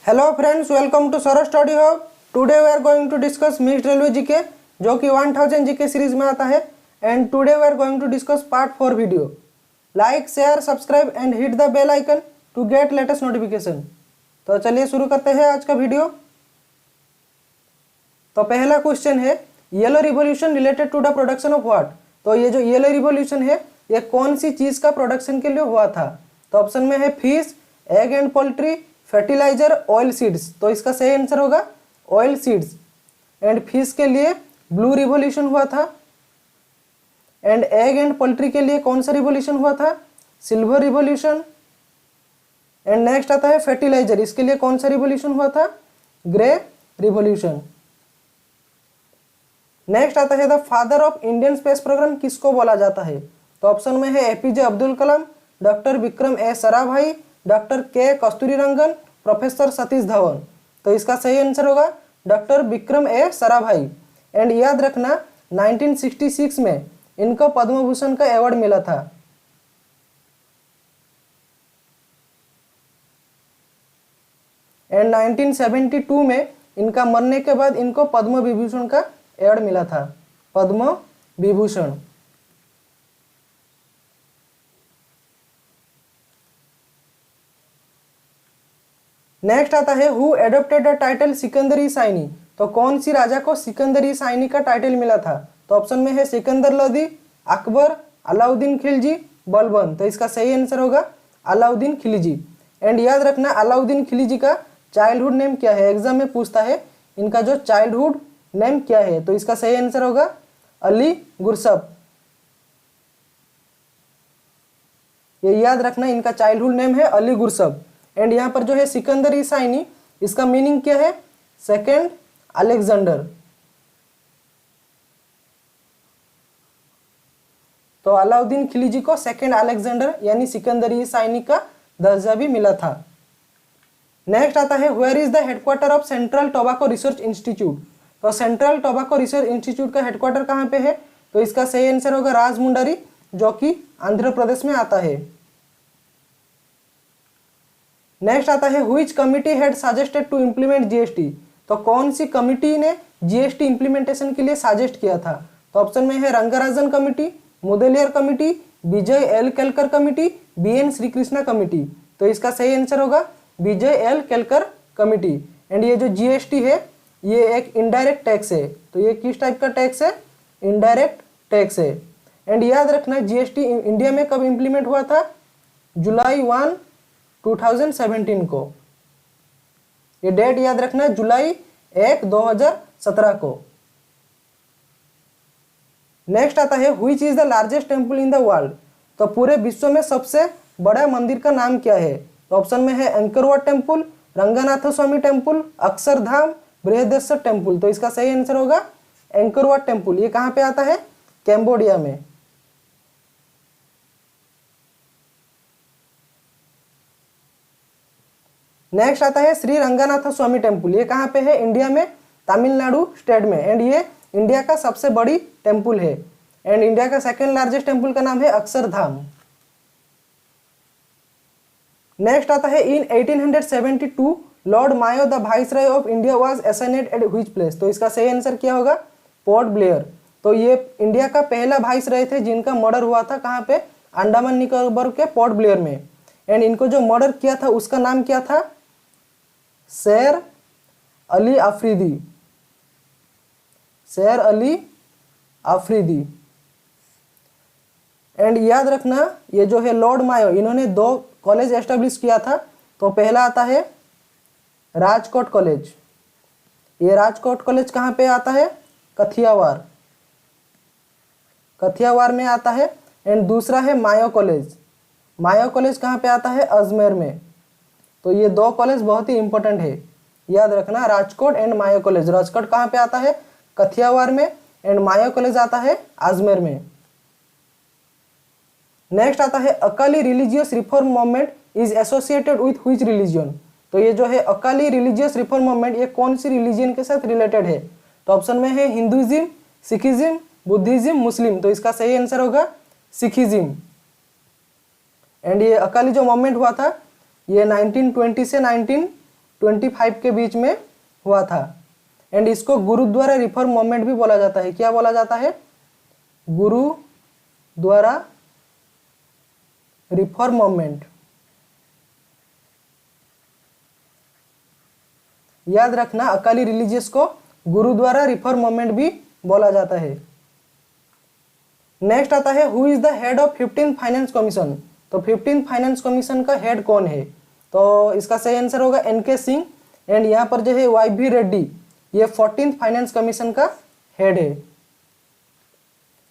Hello friends, welcome to Saurabh study hub. Today we are going to discuss mixed railway GK जो कि 1000 GK series में आता है। And today we are going to discuss part 4 video. Like, share, subscribe and hit the bell icon to get latest notification. तो चलिए शुरू करते हैं आज का वीडियो। तो पहला क्वेश्चन है, yellow revolution related to the production of what. तो ये जो येलो रिवॉल्यूशन है ये कौन सी चीज का प्रोडक्शन के लिए हुआ था। तो ऑप्शन में है fish, egg and poultry, fertiliser, oil seeds. तो इसका सही आंसर होगा ऑयल सीड्स। एंड फिश के लिए ब्लू रिवॉल्यूशन हुआ था। एंड एग एंड पोल्ट्री के लिए कौन सा रिवॉल्यूशन हुआ था, सिल्वर रिवॉल्यूशन। एंड नेक्स्ट आता है फर्टिलाइजर, इसके लिए कौन सा रिवॉल्यूशन हुआ था, ग्रे रिवॉल्यूशन। नेक्स्ट आता है the father of Indian space programme किसको बोला जाता है। तो ऑप्शन में है APJ Abdul Kalam, doctor Vikram A Sarabhai, doctor K Kasturirangan, professor Satish Dhawan. तो इसका सही आंसर होगा doctor Vikram A Sarabhai. And याद रखना 1966 में इनको पद्म भूषण का अवार्ड मिला था। एंड 1972 में इनका मरने के बाद इनको पद्म विभूषण का अवार्ड मिला था, पद्म विभूषण। नेक्स्ट आता है who adopted the title सिकंदरी Saini. तो कौन सी राजा को सिकंदरी साइनी का टाइटल मिला था। तो ऑप्शन में है सिकंदर लोदी, अकबर, अलाउद्दीन खिलजी, बलबन। तो इसका सही आंसर होगा अलाउद्दीन खिलजी। एंड याद रखना अलाउद्दीन खिलजी का चाइल्डहुड नेम क्या है, एग्जाम में पूछता है इनका जो चाइल्डहुड नेम क्या है। तो इसका सही आंसर होगा अली गुरसब। ये याद रखना इनका चाइल्डहुड नेम है अली गुरसब। एंड यहाँ पर जो है सिकंदरी साइनी, इसका मीनिंग क्या है, सेकेंड अलेक्जेंडर। तो अलाउद्दीन खिलजी को सेकेंड अलेक्जेंडर यानी सिकंदरी साइनी का दर्जा भी मिला था। नेक्स्ट आता है where is the headquarter of central tobacco research institute. तो सेंट्रल टोबैको रिसर्च इंस्टीट्यूट का हेडक्वार्टर कहाँ पे है। तो इसका सही आंसर होगा राजमुंडरी, जो कि आंध्र प्रदेश में आता है। नेक्स्ट आता है which committee had suggested to implement GST. तो कौन सी कमिटी ने जीएसटी इंप्लीमेंटेशन के लिए सजेस्ट किया था। तो ऑप्शन में है Rangarajan committee, Mudaliar committee, Vijay L Kelkar committee, BN Shri Krishna committee. तो इसका सही आंसर होगा Vijay L Kelkar committee. And ये जो जीएसटी है ये एक इनडायरेक्ट टैक्स है। तो ये किस टाइप का टैक्स है, इनडायरेक्ट टैक्स है। एंड याद रखना जीएसटी इंडिया में कब इंप्लीमेंट हुआ था, जुलाई 1, 2017 को। ये डेट याद रखना जुलाई 1, 2017 को। नेक्स्ट आता है which is the largest temple in the world. तो पूरे विश्व में सबसे बड़ा मंदिर का नाम क्या है। तो ऑप्शन में है अंकरवाट टेम्पल, रंगनाथ स्वामी टेम्पल, अक्षरधाम, बृहदेश्वर टेम्पल। तो इसका सही आंसर होगा अंकरवाट टेम्पल। ये कहाँ पे आता है, कैम्बोडिया में। नेक्स्ट आता है श्री रंगनाथ स्वामी टेम्पल। ये कहाँ पे है, इंडिया में, तमिलनाडु स्टेट में। एंड ये इंडिया का सबसे बड़ी टेम्पल है। एंड इंडिया का सेकेंड लार्जेस्ट टेम्पल का नाम है अक्षरधाम। नेक्स्ट आता है in 1872 Lord Mayo the viceroy of India was assigned at which place. तो इसका सही आंसर क्या होगा, पोर्ट ब्लेयर। तो ये इंडिया का पहला वाइसरॉय थे जिनका मर्डर हुआ था कहाँ पे, अंडमान निकोबार के पोर्ट ब्लेयर में। एंड इनको जो मर्डर किया था उसका नाम क्या था, शेर अली अफरीदी, शेर अली अफरीदी। एंड याद रखना ये जो है लॉर्ड मायो, इन्होंने 2 कॉलेज एस्टेब्लिश किया था। तो पहला आता है राजकोट कॉलेज। ये राजकोट कॉलेज कहाँ पे आता है, कथियावार, कथियावार में आता है। एंड दूसरा है मायो कॉलेज। मायो कॉलेज कहाँ पे आता है, अजमेर में। तो ये 2 कॉलेज बहुत ही इंपॉर्टेंट है, याद रखना, Rajkot and Mayo college. Rajkot कहाँ पे आता है, कथियावार में। एंड मायो कॉलेज आता है अजमेर में। नेक्स्ट आता है Akali religious reform movement is associated with which religion. तो ये जो है अकाली रिलीजियस रिफॉर्म मूवमेंट ये कौन सी रिलीजन के साथ रिलेटेड है। तो ऑप्शन में है हिंदुइज्म, सिखिज्म, बुद्धिज्म, मुस्लिम। तो इसका सही आंसर होगा सिखिज्म। एंड ये अकाली जो मूवमेंट हुआ था ये 1920 से 19 1925 के बीच में हुआ था। एंड इसको गुरुद्वारा रिफॉर्म मूवमेंट भी बोला जाता है। क्या बोला जाता है? Gurdwara reform movement. याद रखना, अकाली रिलीजियस को गुरुद्वारा रिफॉर्म मूवमेंट भी बोला जाता है। नेक्स्ट आता है who is the head of 15th finance commission. तो 15th फाइनेंस कमीशन का हेड कौन है? तो इसका सही आंसर होगा एनके सिंह। एंड यहाँ पर जो है YV रेड्डी, ये 14th फाइनेंस कमीशन का हेड है।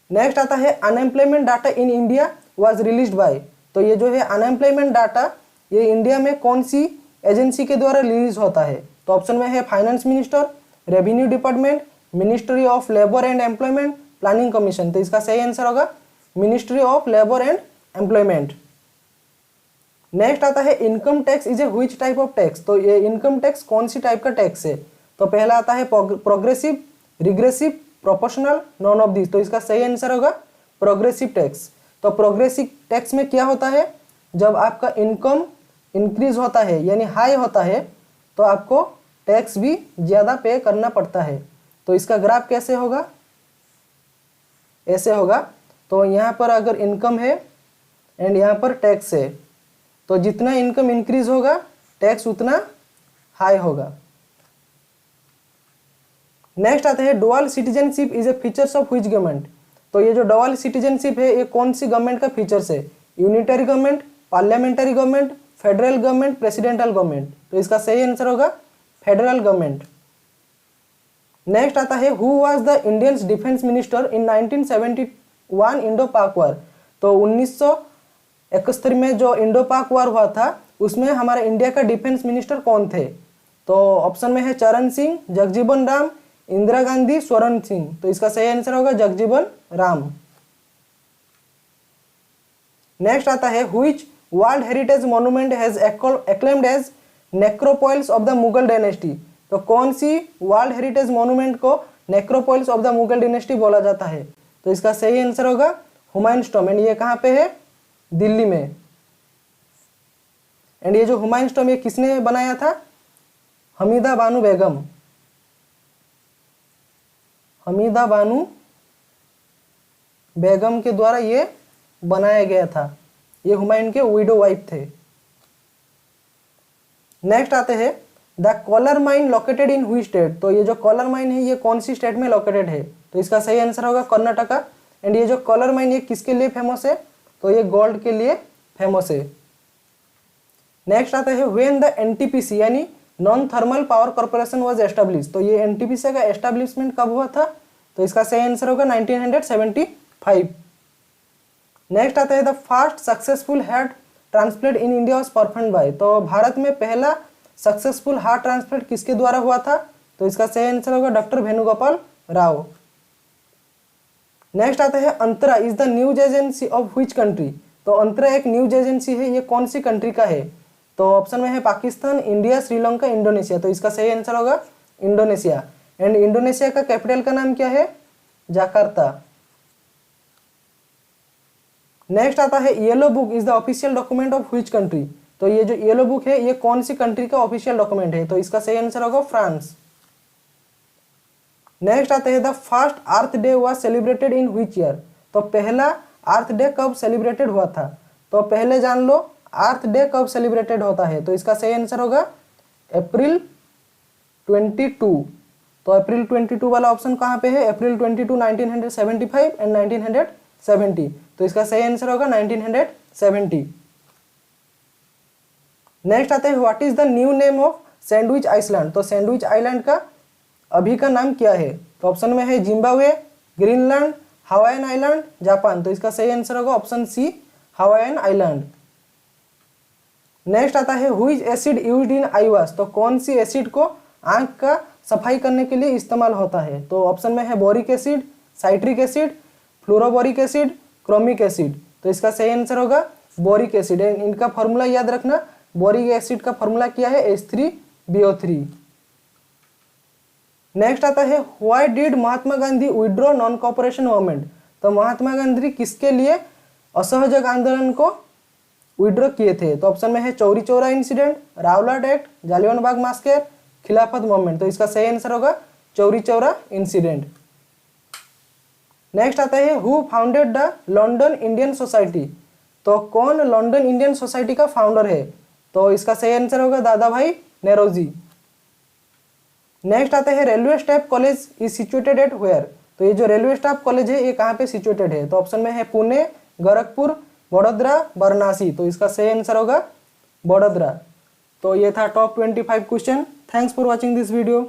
नेक्स्ट आता है unemployment data in India was released by. तो ये जो है अनएम्प्लॉयमेंट डाटा, ये इंडिया में कौन सी एजेंसी के द्वारा रिलीज होता है? तो ऑप्शन में है finance minister, revenue department, ministry of labour and employment, planning commission. तो इसका सही आंसर होगा ministry of labour and employment. Next आता है income tax is a which type of tax. तो ये इनकम टैक्स कौन सी टाइप का टैक्स है? तो पहला आता है progressive, regressive, proportional, none of this. तो इसका सही आंसर होगा प्रोग्रेसिव टैक्स। तो प्रोग्रेसिव टैक्स में क्या होता है? जब आपका इनकम इंक्रीज होता है यानी हाई होता है तो आपको टैक्स भी ज़्यादा पे करना पड़ता है। तो इसका ग्राफ कैसे होगा? ऐसे होगा। तो यहाँ पर अगर इनकम है एंड यहाँ पर टैक्स है, तो जितना इनकम इंक्रीज होगा टैक्स उतना हाई होगा। नेक्स्ट आता है dual citizenship is a features of which government. तो ये जो डुअल सिटीजनशिप है ये कौन सी गवर्नमेंट का फीचर्स है? Unitary government, parliamentary government, federal government, presidential government. तो इसका सही आंसर होगा फेडरल गवर्नमेंट। नेक्स्ट आता है who was the Indians defence minister in 1971 Indo पाक वार। तो 1971 में जो इंडो पाक वार हुआ था उसमें हमारे इंडिया का डिफेंस मिनिस्टर कौन थे? तो ऑप्शन में है चरण सिंह, जगजीवन राम, इंदिरा गांधी, स्वर्ण सिंह। तो इसका सही आंसर होगा जगजीवन राम। नेक्स्ट आता है which world heritage monument has acclaimed as necropolis of the Mughal dynasty. तो कौन सी वर्ल्ड हेरिटेज मॉन्यूमेंट को necropolis of the Mughal dynasty बोला जाता है? तो इसका सही आंसर होगा हुमायूंस टॉम्ब। एंड ये कहाँ पे है? दिल्ली में। एंड ये जो हुमायूंस टॉम्ब ये किसने बनाया था? हमीदा बानो बेगम। हमीदा बानो बेगम के द्वारा ये बनाया गया था। ये हुमायूं के विडो वाइफ थे। नेक्स्ट आते हैं the Kolar mine located in which state. तो ये जो कॉलर माइन है ये कौन सी स्टेट में लोकेटेड है? तो इसका सही आंसर होगा कर्नाटका। एंड ये जो कॉलर माइन ये किसके लिए फेमस है? तो ये गोल्ड के लिए फेमस है। नेक्स्ट आता है व्हेन द एनटीपीसी यानी non thermal power corporation was establish. तो ये एनटीपीसी का एस्टैब्लिशमेंट कब हुआ था? तो इसका सही आंसर होगा 1975। नेक्स्ट आता है the first successful heart transplant in India was performed by. तो भारत में पहला सक्सेसफुल हार्ट ट्रांसप्लांट किसके द्वारा हुआ था? तो इसका सही आंसर होगा डॉक्टर वेणुगोपाल राव। नेक्स्ट आता है Antara is the news agency of which country. तो अंतरा एक न्यूज एजेंसी है, ये कौन सी कंट्री का है? तो ऑप्शन में है पाकिस्तान, इंडिया, श्रीलंका, इंडोनेशिया। तो इसका सही आंसर होगा इंडोनेशिया। एंड इंडोनेशिया का कैपिटल का नाम क्या है? जाकार्ता। नेक्स्ट आता है yellow book is the official document of which country. तो ये जो येलो बुक है ये कौन सी कंट्री का ऑफिशियल डॉक्यूमेंट है? तो इसका सही आंसर होगा फ्रांस। नेक्स्ट आता है the first earth day was celebrated in which year. तो पहला अर्थ डे कब सेलिब्रेटेड हुआ था? तो पहले जान लो अर्थ डे कब सेलिब्रेटेड होता है। तो इसका सही आंसर होगा अप्रैल 22। तो अप्रैल 22 वाला ऑप्शन कहाँ पे है? अप्रैल 22 1975 एंड 1970। तो इसका सही आंसर होगा 1970। नेक्स्ट आता है what is the new name of sandwich island. तो सैंडविच आइलैंड का अभी का नाम क्या है? तो ऑप्शन में है Zimbabwe, Greenland, Hawaiian island, Japan. तो इसका सही आंसर होगा option C Hawaiian island. Next आता है which acid used in eye wash. तो कौन सी एसिड को आंख का सफाई करने के लिए इस्तेमाल होता है? तो ऑप्शन में है boric acid, citric acid, fluoroboric acid, chromic acid. तो इसका सही आंसर होगा बोरिक एसिड। इनका फॉर्मूला याद रखना, बोरिक एसिड का फॉर्मूला क्या है? H3BO3। नेक्स्ट आता है why did Mahatma Gandhi withdraw non cooperation movement. तो महात्मा गांधी किसके लिए असहयोग आंदोलन को विड्रॉ किए थे? तो ऑप्शन में है Chauri Chaura incident, Rowlatt act, Jallianwala Bagh massacre, Khilafat movement. तो इसका सही आंसर होगा चौरी चौरा इंसिडेंट। नेक्स्ट आता है who founded the London Indian society? तो कौन लंदन इंडियन सोसाइटी का फाउंडर है? तो इसका सही आंसर होगा दादा भाई नेरोजी। नेक्स्ट आता है railway staff college is situated at where? तो ये जो रेलवे स्टाफ कॉलेज है ये कहाँ पे सिचुएटेड है? तो ऑप्शन में है पुणे, गोरखपुर, बड़ोदरा, वाराणसी। तो इसका सही आंसर होगा बड़ोदरा। तो ये था top 25 question. Thanks for watching this video.